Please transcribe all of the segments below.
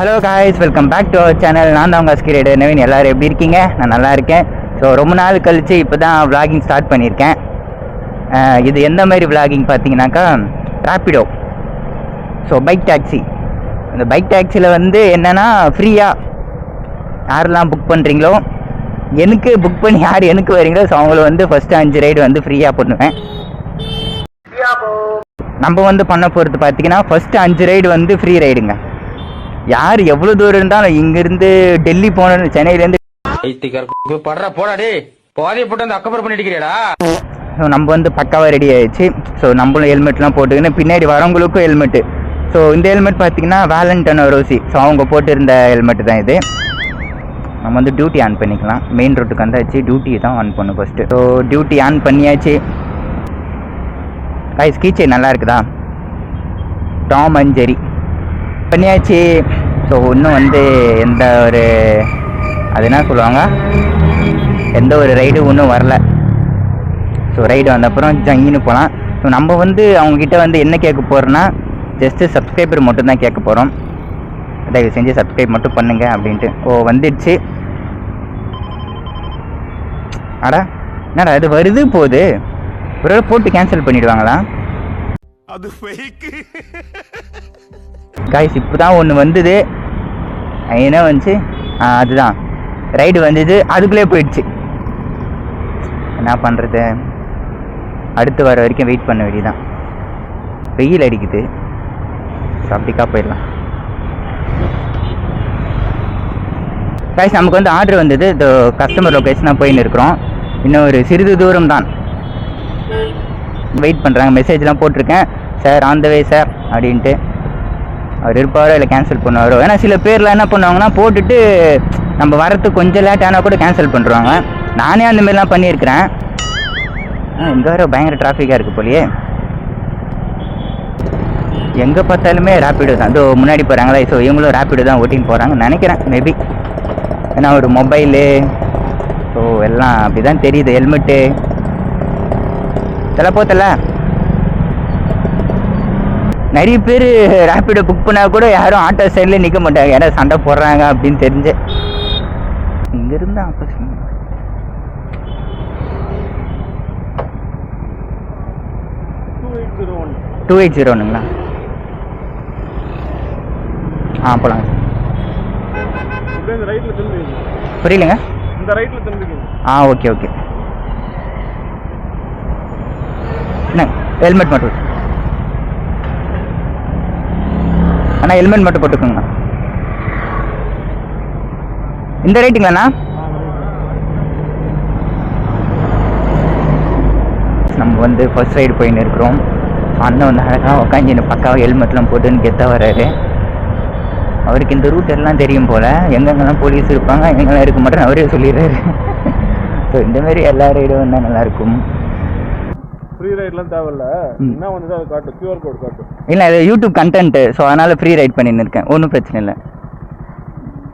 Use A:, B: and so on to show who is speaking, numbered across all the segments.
A: Hello guys, welcome back to our channel. நான் தான் உங்கள் ஸ்கிரேடு நவீன். எல்லோரும் எப்படி இருக்கீங்க? நான் நல்லா இருக்கேன். ஸோ ரொம்ப நாள் கழித்து இப்போ தான் விளாகிங் ஸ்டார்ட் பண்ணியிருக்கேன். இது எந்த மாதிரி விளாகிங் பார்த்தீங்கன்னாக்கா, ராப்பிடோ. So bike taxi. இந்த பைக் டாக்ஸியில் வந்து என்னென்னா ஃப்ரீயாக யாரெல்லாம் புக் பண்ணுறீங்களோ, எனக்கு புக் பண்ணி யார் எனக்கு வரீங்களோ, ஸோ அவங்கள வந்து ஃபஸ்ட்டு 5 ரைடு வந்து ஃப்ரீயாக பண்ணுவேன். நம்ம வந்து பண்ண போகிறது பார்த்தீங்கன்னா ஃபஸ்ட்டு 5 ரைடு வந்து ஃப்ரீ ரைடுங்க. யார் எவ்வளோ தூரம் இருந்தாலும் இங்கேருந்து டெல்லி போன சென்னையிலேருந்து ஸோ நம்ம வந்து பக்காவாக ரெடி ஆயிடுச்சு. ஸோ நம்மளும் ஹெல்மெட்லாம் போட்டுக்கின்னு பின்னாடி வரவங்களுக்கும் ஹெல்மெட்டு. ஸோ இந்த ஹெல்மெட் பார்த்தீங்கன்னா வேலண்டன் ரோசி, ஸோ அவங்க போட்டிருந்த ஹெல்மெட்டு தான் இது. நம்ம வந்து டியூட்டி ஆன் பண்ணிக்கலாம். மெயின் ரோட்டுக்கு வந்தாச்சு, டியூட்டி தான் ஆன் பண்ணும் ஃபஸ்ட்டு. ஸோ டியூட்டி ஆன் பண்ணியாச்சு. காய்ஸ் கீச்சை நல்லா இருக்குதா? டாம் அண்ட் ஜெரி பண்ணியாச்சு. ஸோ இன்னும் வந்து எந்த ஒரு அது என்ன சொல்லுவாங்க, எந்த ஒரு ரைடு இன்னும் வரல. ஸோ ரைடு வந்த அப்புறம் ஜங்கின்னு போகலாம். ஸோ நம்ம வந்து அவங்கக்கிட்ட வந்து என்ன கேட்க போகிறோன்னா, ஜஸ்ட்டு சப்ஸ்கிரைபர் மட்டும் தான் கேட்க போகிறோம். தயவு செஞ்சு சப்ஸ்கிரைப் மட்டும் பண்ணுங்க அப்படின்ட்டு. ஓ வந்துடுச்சு. அடா என்னடா இது வருது போகுது. ஒரு போட்டு கேன்சல் பண்ணிடுவாங்களா?
B: அது ஃபேக்
A: காய்ஸ் இப்போ தான் ஒன்று வந்தது. என்ன வந்துச்சு? அதுதான் ரைடு வந்தது, அதுக்குள்ளே போயிடுச்சு. என்ன பண்ணுறது? அடுத்து வர வரைக்கும் வெயிட் பண்ண வேண்டியதான். வெயில் அடிக்குது, சாப்பிட்டிக்கா போயிடலாம். காய்ஸ் நமக்கு வந்து ஆர்டர் வந்தது. இது கஸ்டமர் லொக்கேஷனாக போயின்னு இருக்கிறோம். இன்னும் ஒரு சிறிது தூரம் தான். வெயிட் பண்ணுறாங்க. மெசேஜ்லாம் போட்டிருக்கேன், sir on the way sir அப்படின்ட்டு. அவர் இருப்பாரோ இல்லை கேன்சல் பண்ணுவாரோ. ஏன்னா சில பேர்லாம் என்ன பண்ணுவாங்கன்னா, போட்டுட்டு நம்ம வரத்துக்கு கொஞ்சம் லேட் ஆனால் கூட கேன்சல் பண்ணுறாங்க. நானே அந்த மாதிரிலாம் பண்ணியிருக்கிறேன். இங்கே வர பயங்கர டிராஃபிக்காக இருக்குது போலியே. எங்கே பார்த்தாலுமே ரேப்பிடோ தான். இதோ முன்னாடி போகிறாங்களா, ஸோ இவங்களும் ரேப்பிடோ தான் ஓட்டின்னு போகிறாங்கன்னு நினைக்கிறேன் மேபி. ஏன்னா ஒரு மொபைலு, ஸோ எல்லாம் அப்படி தான் தெரியுது. ஹெல்மெட்டு தலை போத்தல. நிறைய பேர் ரேப்பிடோ புக் பண்ணால் கூட யாரும் ஆட்டோ சைடில் நிற்க மாட்டாங்க, ஏன்னா சண்டை போடுறாங்க அப்படின்னு தெரிஞ்சு. இங்கேருந்து ஆப்போசிட் 2801ங்களா? போகலாங்க. புரியலங்க. Okay okay. என்ன ஹெல்மெட் மட்டும் அண்ணா, ஹெல்மெட் மட்டும் போட்டுக்கோங்கண்ணா. இந்த ரேட்டுங்களாண்ணா? நம்ம வந்து ஃபர்ஸ்ட் ரைடு போயின்னு இருக்கிறோம். அண்ணன் வந்து அழகாக உட்காந்து பக்காவாக ஹெல்மெட்லாம் போட்டுன்னு கெத்தாக வர்றாரு. அவருக்கு இந்த ரூட் எல்லாம் தெரியும் போல், எங்கெங்கெல்லாம் போலீஸ் இருப்பாங்க எங்கெல்லாம் இருக்க மாட்டேன்னு அவரே சொல்லிடுறாரு. ஸோ இந்தமாரி எல்லா ரைடும் வந்தால் நல்லாயிருக்கும்.
C: ஃப்ரீ ரைட்லாம் தேவையில்ல, என்ன வந்து அதை காட்டு, QR கோட் காட்டு.
A: இல்லை, அது யூடியூப் கண்டென்ட்டு, ஸோ அதனால் ஃப்ரீ ரைட் பண்ணின்னு இருக்கேன். ஒன்றும் பிரச்சனை இல்லை.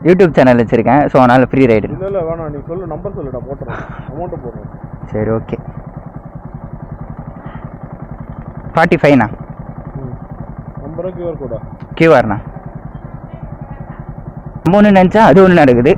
A: யூடியூப் சேனல் வச்சுருக்கேன், ஸோ அதனால் ஃப்ரீ ரைடு.
C: இல்லை வேணாம், நீ சொல்லு, நம்பர் சொல்லு, நான் போட்டுறேன், அமௌண்ட்டு போடுறேன்.
A: சரி ஓகே. 45ண்ணா.
C: நம்பரா QR கோடா?
A: கியூஆர்ண்ணா. நம்ம ஒன்று நினச்சா அது ஒன்று நடக்குது.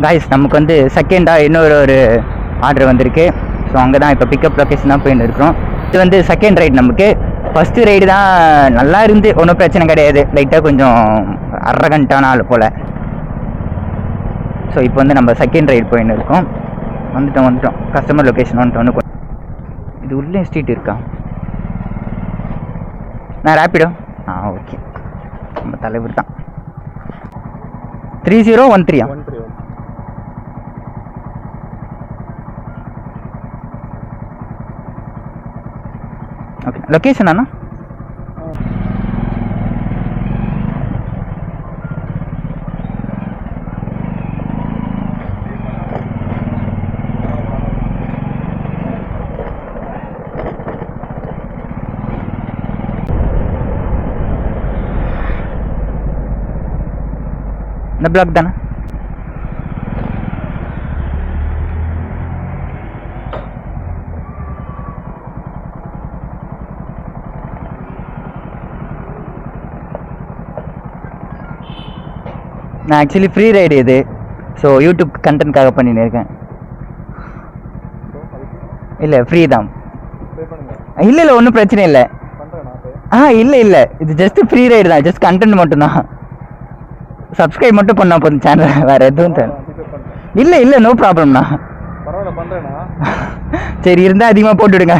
A: காய்ஸ் நமக்கு வந்து செகண்டாக இன்னொரு ஆர்டர் வந்திருக்கு. ஸோ அங்கே தான் இப்போ பிக்கப் லொக்கேஷனாக போயின்னு இருக்கிறோம். இது வந்து செகண்ட் ரைடு. நமக்கு ஃபஸ்ட்டு ரைடு தான் நல்லா இருந்து, ஒன்றும் பிரச்சனை கிடையாது. லைட்டாக கொஞ்சம் அரகண்டான ஆள் போல். ஸோ இப்போ வந்து நம்ம செகண்ட் ரைடு போயின்னு இருக்கோம். வந்துட்டோம் கஸ்டமர் லொக்கேஷன் வந்துட்டோம். இது உள்ளே ஸ்ட்ரீட் இருக்கா? நான் ரேப்பிடோ. ஓகே, நம்ம தலைவர் தான். 3013. ஓகே, லொக்கேஷன் அண்ணா? இந்த பிளாக் தானே? நான் ஆக்சுவலி ஃப்ரீ ரைடு இது. ஸோ யூடியூப் கண்டென்ட்காக பண்ணின்னு இருக்கேன். இல்லை ஃப்ரீ தான். இல்லை ஒன்றும் பிரச்சனை இல்லை. இல்லை இது ஜஸ்ட் ஃப்ரீ ரைடு தான். ஜஸ்ட் கண்டென்ட் மட்டும்தான். சப்ஸ்கிரைப் மட்டும் பண்ணால் போதும் சேனல், வேறு எதுவும் தேவை இல்லை. நோ ப்ராப்ளம்ண்ணா. சரி இருந்தால் அதிகமாக போட்டுவிடுங்க.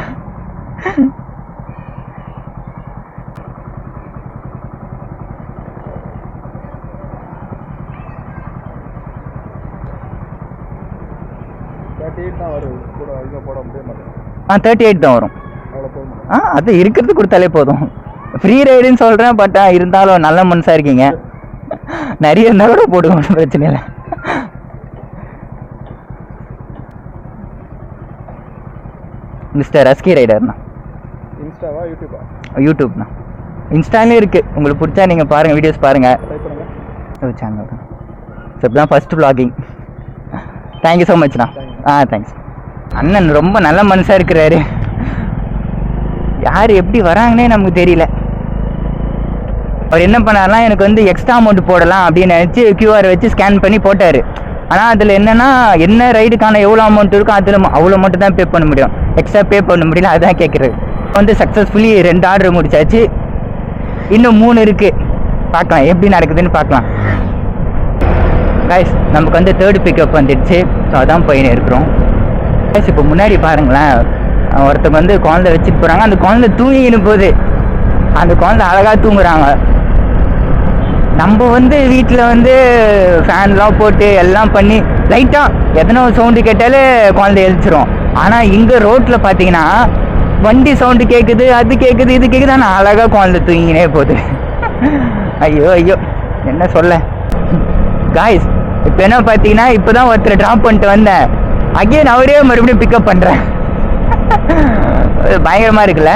A: ஆ 38 தான் வரும். அது இருக்கிறது கொடுத்தாலே போதும். ஃப்ரீ ரைடுன்னு சொல்கிறேன், பட் இருந்தாலும் நல்ல மனுஷாக இருக்கீங்க. நிறைய இருந்தால் கூட போடுவோம், பிரச்சனை இல்லை. மிஸ்டர் ரஸ்கி ரைடர்ண்ணா.
C: இன்ஸ்டாவா யூடியூபா?
A: யூடியூப்ண்ணா. இன்ஸ்டாலேயும் இருக்குது, உங்களுக்கு பிடிச்சா நீங்கள் பாருங்கள், வீடியோஸ் பாருங்கள். சேனல் ஸோ இப்போதான் ஃபஸ்ட்டு vlogging. தேங்க்யூ ஸோ மச்ண்ணா. தேங்க்ஸ். அண்ணன் ரொம்ப நல்ல மனுஷாக இருக்கிறாரு. யார் எப்படி வராங்கன்னே நமக்கு தெரியல. அவர் என்ன பண்ணார்னா, எனக்கு வந்து எக்ஸ்ட்ரா அமௌண்ட் போடலாம் அப்படின்னு நினச்சி QR வச்சு ஸ்கேன் பண்ணி போட்டார். ஆனால் அதில் என்னென்னா, என்ன ரைடுக்கான எவ்வளோ அமௌண்ட் இருக்கோ அதில் அவ்வளோ மட்டும் தான் பே பண்ண முடியும், எக்ஸ்ட்ரா பே பண்ண முடியல. அதுதான் கேட்குறது. வந்து சக்ஸஸ்ஃபுல்லி 2 ஆர்டர் முடிச்சாச்சு. இன்னும் 3 இருக்குது. பார்க்கலாம் எப்படி நடக்குதுன்னு பார்க்கலாம். கைஸ் நமக்கு வந்து 3rd பிக்கப் வந்துடுச்சு. ஸோ அதான் போயின்னு இருக்கிறோம். கைஸ் இப்போ முன்னாடி பாருங்களேன், ஒருத்தர் வந்து குழந்தை வச்சுட்டு போகிறாங்க. அந்த குழந்தை தூங்கின்னு போகுது. அந்த குழந்தை அழகாக தூங்குறாங்க. நம்ம வந்து வீட்டில் வந்து ஃபேன்லாம் போட்டு எல்லாம் பண்ணி லைட்டாக எத்தனை சவுண்டு கேட்டாலே குழந்தை எழுச்சிரும். ஆனால் இங்கே ரோட்டில் பார்த்தீங்கன்னா வண்டி சவுண்டு கேட்குது, அது கேட்குது, இது கேட்குது. ஆனால் அழகாக குழந்தை தூங்கினே போகுது. ஐயோ என்ன சொல்ல. காய்ஸ் இப்போ என்ன பார்த்தீங்கன்னா, இப்போ தான் ஒருத்தர் ட்ராப் பண்ணிட்டு வந்தேன். அகெயின் அவரே மறுபடியும் பிக்கப் பண்ணுறேன். பயங்கரமாக இருக்குல்ல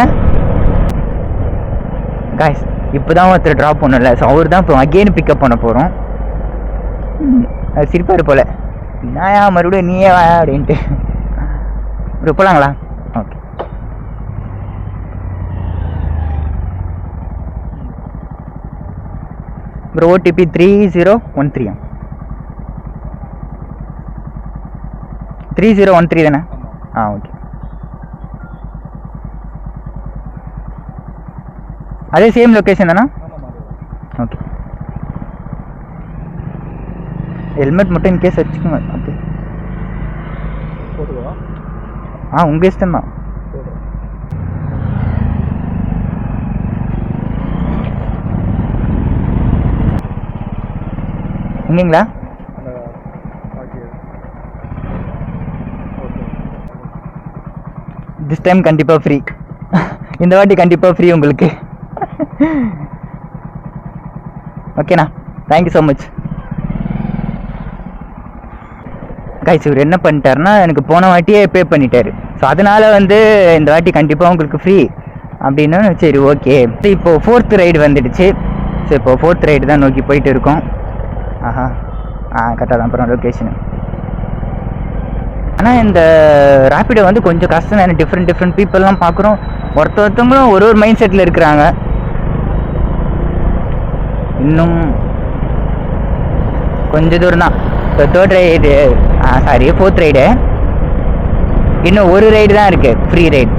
A: காய்ஸ். இப்போ தான் ஒருத்தர் ட்ராப் பண்ணல. ஸோ அவர் தான் இப்போ அகெயின் பிக்கப் பண்ண போகிறோம். அது சிரிப்பார் போல், நாயா மறுபடியும் நீயே வா அப்படின்ட்டு. இப்படி போகலாங்களா? ஓகே. Bro OTP 3013. 3013 தானே? ஓகே. அதே சேம் லொக்கேஷன் தானா? ஓகே. ஹெல்மெட் மட்டும் இன்கேஸ் வச்சுக்கோங்க. ஓகே உங்கள் இஷ்டம் தான். எங்கேங்களா? திஸ் டைம் கண்டிப்பாக ஃப்ரீ. இந்த வாட்டி கண்டிப்பாக ஃப்ரீ உங்களுக்கு. ஓகேண்ணா, தேங்க்யூ ஸோ மச். கைஸ் இவர் என்ன பண்ணிட்டாருன்னா, எனக்கு போன வாட்டியே பே பண்ணிட்டாரு. ஸோ அதனால் வந்து இந்த வாட்டி கண்டிப்பாக உங்களுக்கு ஃப்ரீ அப்படின்னு. சரி ஓகே. இப்போது 4th ரைடு வந்துடுச்சு. ஸோ இப்போ 4th ரைடு தான் நோக்கி போயிட்டு இருக்கோம். கரெக்டாக தான் அப்புறம் லொக்கேஷனு. ஆனால் இந்த ரேப்பிடோ வந்து கொஞ்சம் கஷ்டம் தான். டிஃப்ரெண்ட் பீப்புளெலாம் பார்க்குறோம். ஒருத்தவங்களும் ஒரு மைண்ட் செட்டில் இருக்கிறாங்க. இன்னும் கொஞ்சம் தூரம் தான். So 3rd ride 4th ride. இன்னும் ஒரு ரைடு தான் இருக்குது, ஃப்ரீ ரைடு.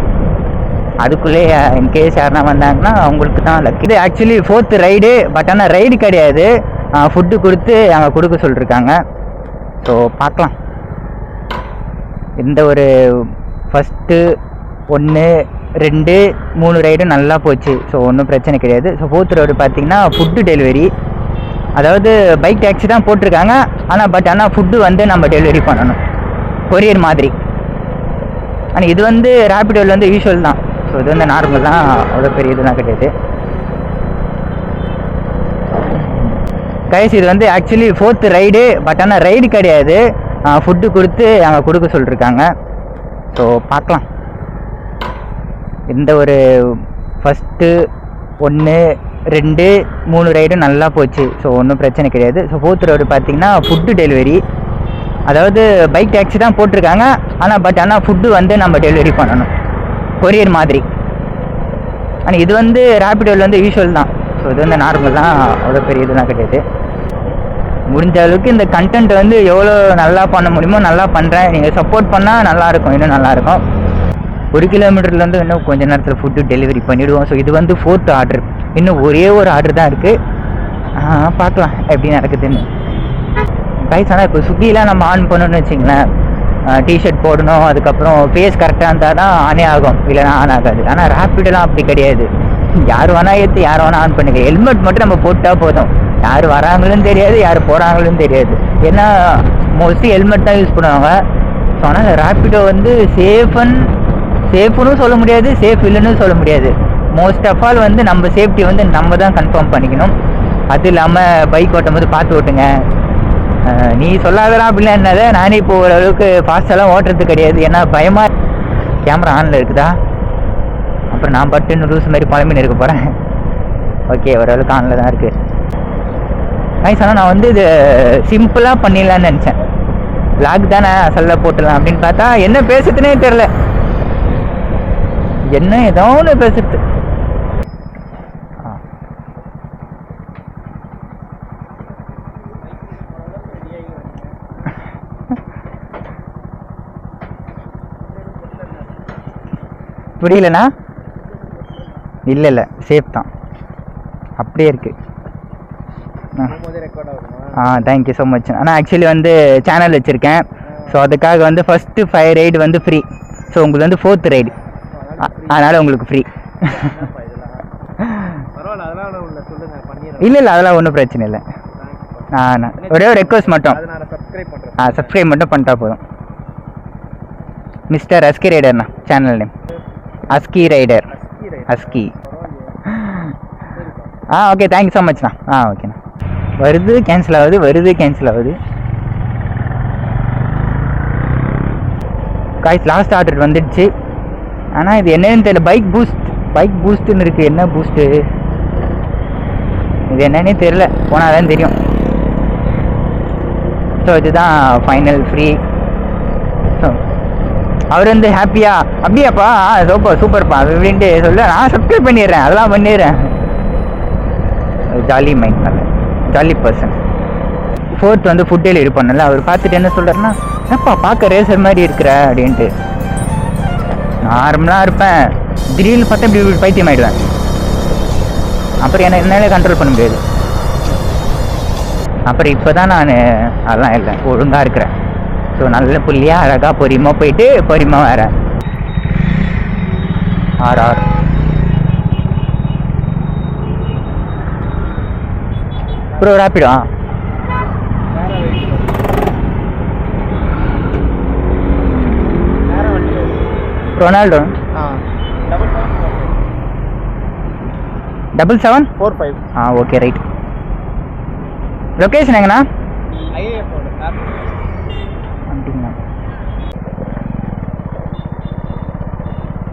A: அதுக்குள்ளே இன்கேஸ் யாருனா வந்தாங்கன்னா அவங்களுக்கு தான் லக். இது ஆக்சுவலி 4th ரைடு, பட் ஆனால் ரைடு கிடையாது. ஃபுட்டு கொடுத்து அங்கே கொடுக்க சொல்லியிருக்காங்க. ஸோ பார்க்கலாம். இந்த ஒரு ஃபஸ்ட்டு 1 2 3 ரைடும் நல்லா போச்சு. ஸோ ஒன்றும் பிரச்சனை கிடையாது. ஸோ 4th ரைடு பார்த்திங்கன்னா ஃபுட்டு டெலிவரி, அதாவது பைக் டேக்ஸி தான் போட்டிருக்காங்க. ஆனால் ஃபுட்டு வந்து நம்ம டெலிவரி பண்ணணும், கொரியர் மாதிரி. ஆனால் இது வந்து ரேப்பிடோவில் வந்து யூஷுவல் தான். ஸோ இது வந்து நார்மல் தான், அவ்வளோ பெரிய இதெல்லாம் கிடையாது. கைஸ் இது வந்து ஆக்சுவலி 4th ரைடு, பட் ஆனால் ரைடு கிடையாது. ஃபுட்டு கொடுத்து அங்கே கொடுக்க சொல்லியிருக்காங்க. ஸோ பார்க்கலாம். இந்த ஒரு ஃபஸ்ட்டு 1 2 3 ரைடும் நல்லா போச்சு. ஸோ ஒன்றும் பிரச்சனை கிடையாது. ஸோ 4th ரைடு பார்த்திங்கன்னா ஃபுட்டு டெலிவரி, அதாவது பைக் டேக்ஸி தான் போட்டிருக்காங்க. ஆனால் ஃபுட்டு வந்து நம்ம டெலிவரி பண்ணணும், கொரியர் மாதிரி. ஆனால் இது வந்து ரேப்பிடோவில் வந்து யூஷுவல் தான். ஸோ இது வந்து நார்மல் தான், அவ்வளோ பெரிய இதெல்லாம் கிடையாது. முடிஞ்ச அளவுக்கு இந்த கண்டென்ட் வந்து எவ்வளோ நல்லா பண்ண முடியுமோ நல்லா பண்ணுறேன். நீங்கள் சப்போர்ட் பண்ணால் நல்லாயிருக்கும், இன்னும் நல்லாயிருக்கும். 1 கிலோமீட்டர்லேருந்து இன்னும் கொஞ்சம் நேரத்தில் ஃபுட்டு டெலிவரி பண்ணிவிடுவோம். ஸோ இது வந்து 4th ஆர்டர், இன்னும் ஒரே ஒரு ஆர்டர் தான் இருக்குது. பார்க்கலாம் எப்படி நடக்குதுன்னு. கைஸ் ஆனால் இப்போ ஸ்விக்கிலாம் நம்ம ஆன் பண்ணணும்னு வச்சிங்களேன், டிஷர்ட் போடணும், அதுக்கப்புறம் ஃபேஸ் கரெக்டாக இருந்தால் தான் ஆனே ஆகும், இல்லைனா ஆன் ஆகாது. ஆனால் ரேப்பிடெலாம் அப்படி கிடையாது, யார் வேணால் ஏற்று யார் வேணால் ஆன் பண்ணிக்க. ஹெல்மெட் மட்டும் நம்ம போட்டால் போதும், யார் வராங்களும் தெரியாது யார் போகிறாங்களும் தெரியாது. ஏன்னா மோஸ்ட்லி ஹெல்மெட் தான் யூஸ் பண்ணுவாங்க. ஸோ ஆனால் ரேப்பிடோ வந்து சேஃப்னு சொல்ல முடியாது, சேஃப் இல்லைன்னு சொல்ல முடியாது. மோஸ்ட் ஆஃப் ஆல் வந்து நம்ம சேஃப்டி வந்து நம்ம தான் கன்ஃபார்ம் பண்ணிக்கணும். அது இல்லாமல் பைக் ஓட்டும் போது பார்த்து ஓட்டுங்க. நீ சொல்லாதடா அப்படிலாம் என்னதை, நானே இப்போ ஓரளவுக்கு ஃபாஸ்டெல்லாம் ஓட்டுறது கிடையாது, ஏன்னா பயமாக. கேமரா ஆனில் இருக்குதா, அப்புறம் நான் பட்டுன்னு லூஸ் மாதிரி பழம்பின்னு இருக்க போகிறேன். ஓகே, ஓரளவுக்கு ஆனில் தான் இருக்குது. நைஸ். ஆனால் நான் வந்து இது சிம்பிளாக பண்ணிடலான்னு நினச்சேன். vlog தானே அசல்ல போட்டுடலாம் அப்படின்னு பார்த்தா என்ன பேசுறதுனே தெரில, என்ன ஏதோ ஒன்று பேசுறது. புரியலண்ணா? இல்லை சேஃப் தான், அப்படியே இருக்குது. Thank you so much. ஆனால் ஆக்சுவலி வந்து சேனல் வச்சுருக்கேன். ஸோ அதுக்காக வந்து ஃபஸ்ட்டு 5 ரைடு வந்து ஃப்ரீ. ஸோ உங்களுக்கு வந்து 4th ரைடு, அதனால் உங்களுக்கு ஃப்ரீ. இல்லை அதெல்லாம் ஒன்றும் பிரச்சனை இல்லை. ஒரே ஒரு ரெக்வஸ்ட் மட்டும், சப்ஸ்கிரைப் மட்டும் பண்ணிட்டா போதும். மிஸ்டர் அஸ்கி ரைடர்ண்ணா, channel name Aski rider, Aski. Okay, thank you so மச்ண்ணா. ஓகேண்ணா. வருது கேன்சல் ஆகுது. காய்ஸ் லாஸ்ட் ஆர்டர் வந்துடுச்சு. ஆனால் இது என்னன்னு தெரியல, பைக் பூஸ்ட்டுன்னு இருக்குது. என்ன பூஸ்ட்டு இது என்னன்னே தெரியல, போனால் தான் தெரியும். ஸோ இதுதான் ஃபைனல் ஃப்ரீ. ஸோ அவர் வந்து ஹாப்பியா, அப்படியாப்பா சூப்பர்ப்பா அப்படின்ட்டு சொல்ல, நான் சப்ஸ்கிரைப் பண்ணிடுறேன், அதெல்லாம் பண்ணிடுறேன். ஜாலி மைண்ட், நல்ல ஜாலி பர்சன். 4th வந்து ஃபுட் டெலிவரி பண்ணல, அவர் பார்த்துட்டு என்ன சொல்கிறாருன்னா, என்னப்பா பார்க்க ரேசர் மாதிரி இருக்கிற அப்படின்ட்டு. நார்மலாக இருப்பேன், திடீர்னு பார்த்தா இப்படி பைத்தியம் ஆகிடுவேன். அப்புறம் என்னால கண்ட்ரோல் பண்ண முடியாது. அப்புறம் இப்போ தான் நான் அதெல்லாம் இல்லை, ஒழுங்காக இருக்கிறேன். ஸோ நல்ல புள்ளியாக அழகாக பொறியமாக போயிட்டு பொறியமாக வரேன். ஆர் bro Rapido Ronaldo 7745. Okay right. Location எங்கண்ணா?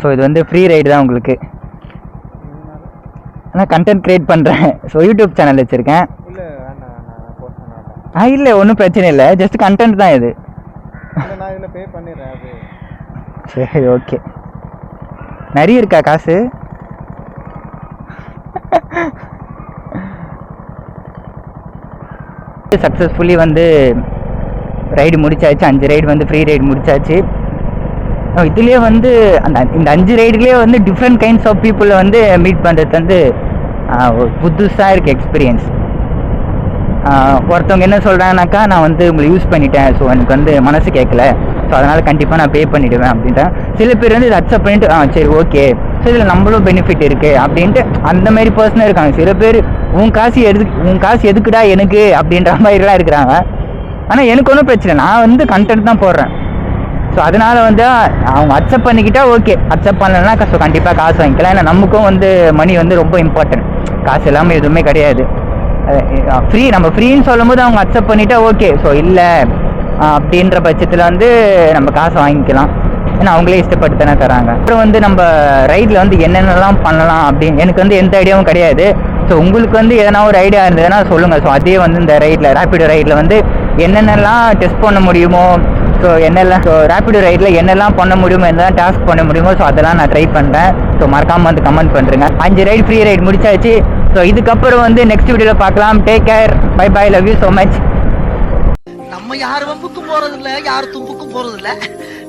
A: ஸோ இது வந்து ஃப்ரீ ரைடு தான் உங்களுக்கு. ஆனால் கண்டென்ட் க்ரியேட் பண்ணுறேன். ஸோ யூடியூப் சேனல் வச்சுருக்கேன். இல்லை ஒன்றும் பிரச்சனை இல்லை, ஜஸ்ட் கண்டென்ட் தான் இது. சரி ஓகே. நிறைய இருக்கா காசு? சக்ஸஸ்ஃபுல்லி வந்து ரைடு முடிச்சாச்சு. 5 ரைடு வந்து ஃப்ரீ ரைடு முடிச்சாச்சு. இதுலேயே வந்து இந்த 5 ரைடுலேயே வந்து டிஃப்ரெண்ட் கைண்ட்ஸ் ஆஃப் பீப்புளை வந்து மீட் பண்ணுறது வந்து புதுசாக இருக்குது எக்ஸ்பீரியன்ஸ். ஒருத்தவங்க என்ன சொல்கிறாங்கனாக்கா, நான் வந்து உங்களை யூஸ் பண்ணிட்டேன், ஸோ எனக்கு வந்து மனசு கேட்கல, ஸோ அதனால் கண்டிப்பாக நான் பே பண்ணிவிடுவேன் அப்படின்ட்டேன். சில பேர் வந்து இதை அக்செப்ட் பண்ணிட்டு சரி ஓகே, ஸோ இதில் நம்மளும் பெனிஃபிட் இருக்குது அப்படின்ட்டு அந்த மாதிரி பர்சனாக இருக்காங்க. சில பேர் உன் காசு எதுக்குடா எனக்கு அப்படின்ற மாதிரிலாம் இருக்கிறாங்க. ஆனால் எனக்கு ஒன்றும் பிரச்சனை, நான் வந்து கண்டென்ட் தான் போடுறேன். ஸோ அதனால் வந்து அவங்க அக்செப்ட் பண்ணிக்கிட்டால் ஓகே, அக்செப்ட் பண்ணலைன்னா ஸோ கண்டிப்பாக காசு வாங்கிக்கலாம். ஏன்னா நமக்கும் வந்து மணி வந்து ரொம்ப இம்பார்ட்டன்ட், காசு இல்லாமல் எதுவுமே கிடையாது. ஃப்ரீ, நம்ம ஃப்ரீன்னு சொல்லும் போது அவங்க அக்செப்ட் பண்ணிட்டா ஓகே. ஸோ இல்லை அப்படின்ற பட்சத்தில் வந்து நம்ம காசை வாங்கிக்கலாம், ஏன்னா அவங்களே இஷ்டப்பட்டு தானே தராங்க. அப்புறம் வந்து நம்ம ரைடில் வந்து என்னென்னலாம் பண்ணலாம் அப்படின்னு எனக்கு வந்து எந்த ஐடியாவும் கிடையாது. ஸோ உங்களுக்கு வந்து எதனா ஒரு ஐடியா இருந்ததுன்னா சொல்லுங்கள். ஸோ அதே வந்து இந்த ரைடில் ரேப்பிடோ ரைடில் வந்து என்னென்னலாம் டெஸ்ட் பண்ண முடியுமோ, ஸோ ரேப்பிடோ ரைடில் என்னெல்லாம் பண்ண முடியுமோ, என்னெல்லாம் டாஸ்க் பண்ண முடியுமோ, ஸோ அதெல்லாம் நான் ட்ரை பண்ணுறேன். ஸோ மறக்காமல் வந்து கமெண்ட் பண்ணுறேங்க. 5 ரைடு ஃப்ரீ ரைடு முடிச்சாச்சு. ஸோ இதுக்கப்புறம் வந்து நெக்ஸ்ட் வீடியோவில் பார்க்கலாம். Take care, bye bye, love you so much.
D: நம்ம யார் வம்புக்கும் போறது இல்ல, யார் தும்புக்கும் போறது இல்ல.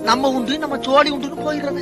D: நம்ம உண்டு, நம்ம சோழி உண்டுன்னு போயிடுறது.